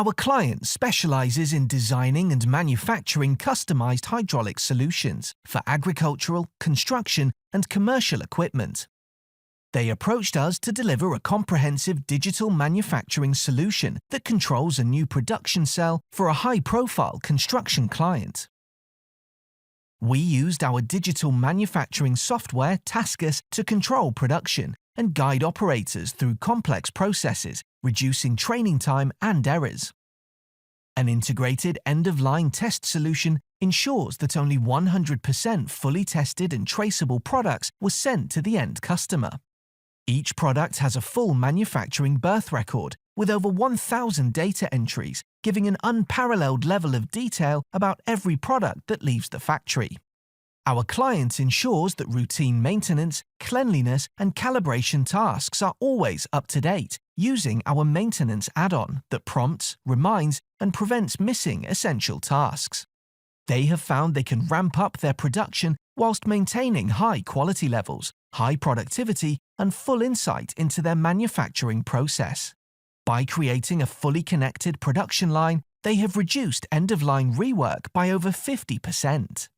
Our client specializes in designing and manufacturing customized hydraulic solutions for agricultural, construction, and commercial equipment. They approached us to deliver a comprehensive digital manufacturing solution that controls a new production cell for a high-profile construction client. We used our digital manufacturing software Tascus to control production and guide operators through complex processes, reducing training time and errors. An integrated end-of-line test solution ensures that only 100% fully tested and traceable products were sent to the end customer. Each product has a full manufacturing birth record with over 1,000 data entries, giving an unparalleled level of detail about every product that leaves the factory. Our client ensures that routine maintenance, cleanliness, and calibration tasks are always up to date, using our maintenance add-on that prompts, reminds, and prevents missing essential tasks. They have found they can ramp up their production whilst maintaining high quality levels, high productivity, and full insight into their manufacturing process. By creating a fully connected production line, they have reduced end-of-line rework by over 50%.